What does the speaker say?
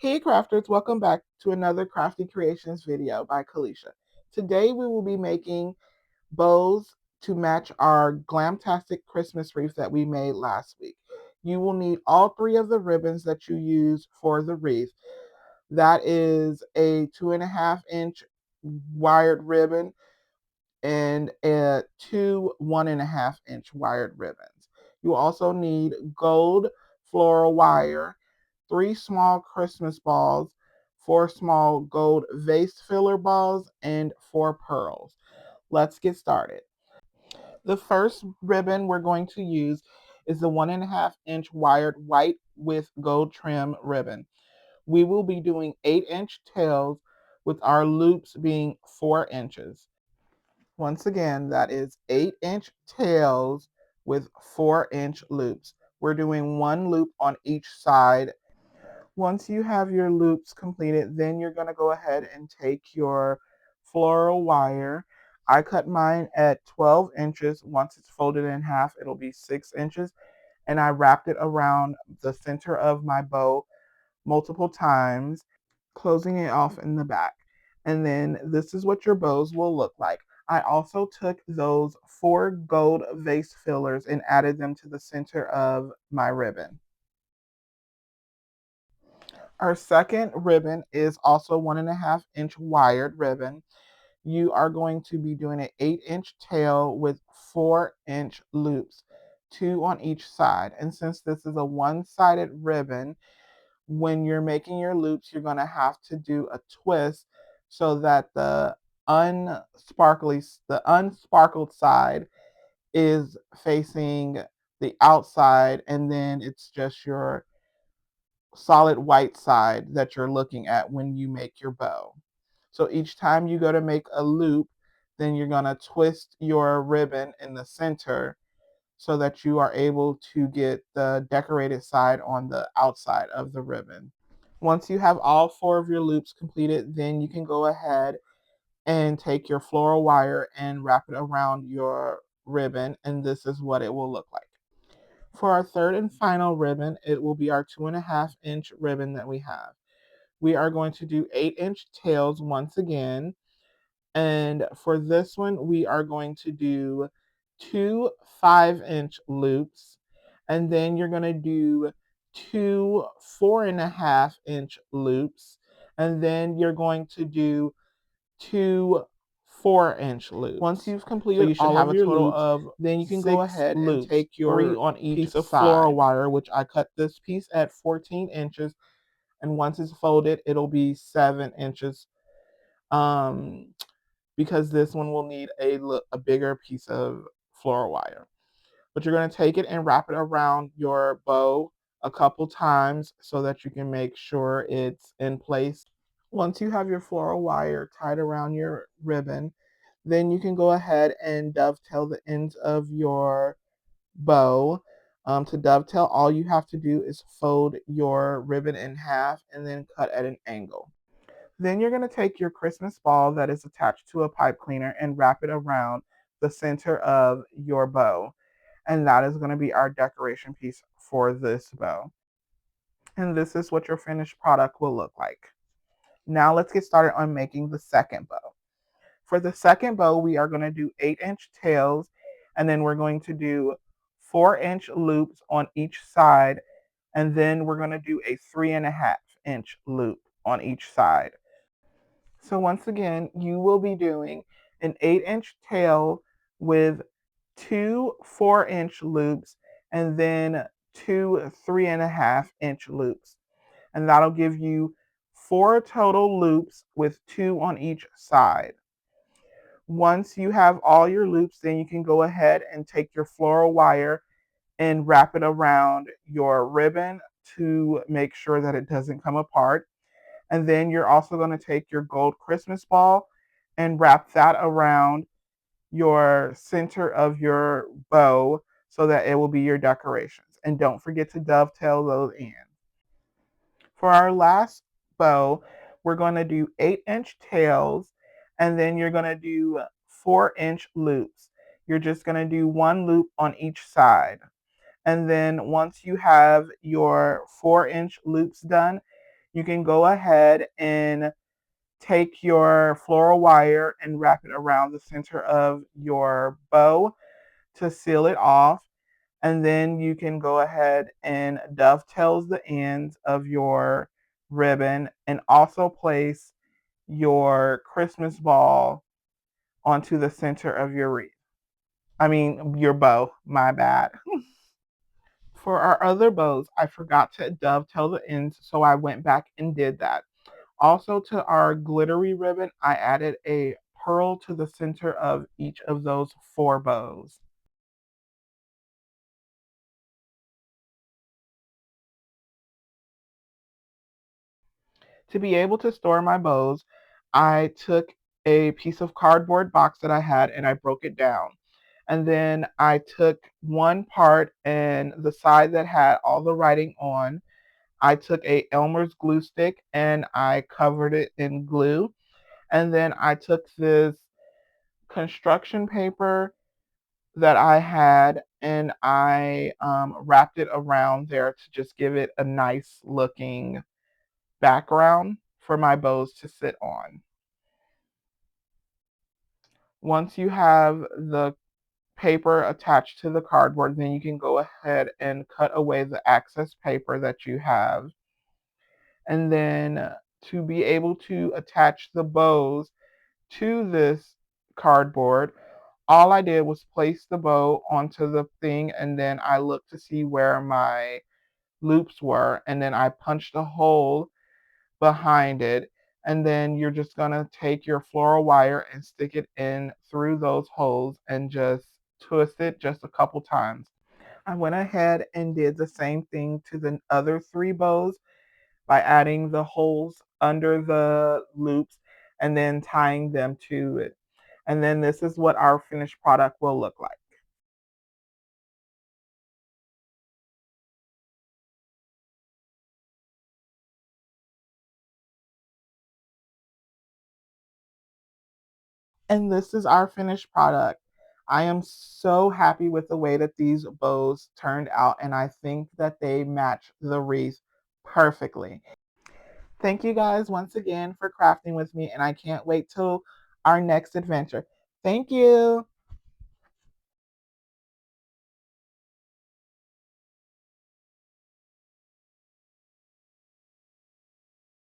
Hey crafters, welcome back to another Crafty Creations video by Kalisha. Today we will be making bows to match our Glamtastic Christmas wreath that we made last week. You will need all three of the ribbons that you use for the wreath. That is a 2.5-inch wired ribbon and two 1.5-inch wired ribbons. You also need gold floral wire, 3 small Christmas balls, 4 small gold vase filler balls, and 4 pearls. Let's get started. The first ribbon we're going to use is the 1.5-inch wired white with gold trim ribbon. We will be doing 8-inch tails with our loops being 4 inches. Once again, that is 8-inch tails with 4-inch loops. We're doing one loop on each side. Once you have your loops completed, then you're going to go ahead and take your floral wire. I cut mine at 12 inches. Once it's folded in half, it'll be 6 inches. And I wrapped it around the center of my bow multiple times, closing it off in the back. And then this is what your bows will look like. I also took those 4 gold vase fillers and added them to the center of my ribbon. Our second ribbon is also 1.5-inch wired ribbon. You are going to be doing an 8-inch tail with 4-inch loops, 2 on each side. And since this is a one-sided ribbon, when you're making your loops, you're going to have to do a twist so that the unsparkled side is facing the outside, and then it's just your solid white side that you're looking at when you make your bow. So each time you go to make a loop, then you're going to twist your ribbon in the center so that you are able to get the decorated side on the outside of the ribbon. Once you have all 4 of your loops completed, then you can go ahead and take your floral wire and wrap it around your ribbon, and this is what it will look like. For our third and final ribbon, it will be our 2.5-inch ribbon that we have. We are going to do 8-inch tails once again. And for this one, we are going to do 2 5-inch loops. And then you're going to do 2 4.5-inch loops. And then you're going to do 2 4-inch loops. Once you've completed, so you should have a total loops, of then you can go ahead and take your 3 on each piece of floral wire, which I cut this piece at 14 inches, and once it's folded, it'll be 7 inches. Because this one will need a bigger piece of floral wire. But you're going to take it and wrap it around your bow a couple times so that you can make sure it's in place. Once you have your floral wire tied around your ribbon, then you can go ahead and dovetail the ends of your bow. To dovetail, all you have to do is fold your ribbon in half and then cut at an angle. Then you're going to take your Christmas ball that is attached to a pipe cleaner and wrap it around the center of your bow. And that is going to be our decoration piece for this bow. And this is what your finished product will look like. Now let's get started on making the second bow. For the second bow, we are going to do 8-inch tails, and then we're going to do 4-inch loops on each side, and then we're going to do a 3.5-inch loop on each side. So once again, you will be doing an 8-inch tail with 2 4-inch loops and then 2 3.5-inch loops. And that'll give you 4 total loops with 2 on each side. Once you have all your loops, then you can go ahead and take your floral wire and wrap it around your ribbon to make sure that it doesn't come apart. And then you're also going to take your gold Christmas ball and wrap that around your center of your bow so that it will be your decorations. And don't forget to dovetail those in. For our last bow, we're going to do 8-inch tails, and then you're going to do 4-inch loops. You're just going to do one loop on each side. And then once you have your 4-inch loops done, you can go ahead and take your floral wire and wrap it around the center of your bow to seal it off. And then you can go ahead and dovetail the ends of your ribbon and also place your Christmas ball onto the center of your wreath. I mean, your bow, my bad. For our other bows, I forgot to dovetail the ends, so I went back and did that. Also, to our glittery ribbon, I added a pearl to the center of each of those 4 bows. To be able to store my bows, I took a piece of cardboard box that I had and I broke it down. And then I took one part and the side that had all the writing on, I took a Elmer's glue stick and I covered it in glue. And then I took this construction paper that I had and I wrapped it around there to just give it a nice looking background for my bows to sit on. Once you have the paper attached to the cardboard, then you can go ahead and cut away the excess paper that you have. And then to be able to attach the bows to this cardboard, all I did was place the bow onto the thing and then I looked to see where my loops were and then I punched a hole behind it. And then you're just going to take your floral wire and stick it in through those holes and just twist it just a couple times. I went ahead and did the same thing to the other 3 bows by adding the holes under the loops and then tying them to it. And then this is what our finished product will look like. And this is our finished product. I am so happy with the way that these bows turned out, and I think that they match the wreath perfectly. Thank you guys once again for crafting with me, and I can't wait till our next adventure. Thank you.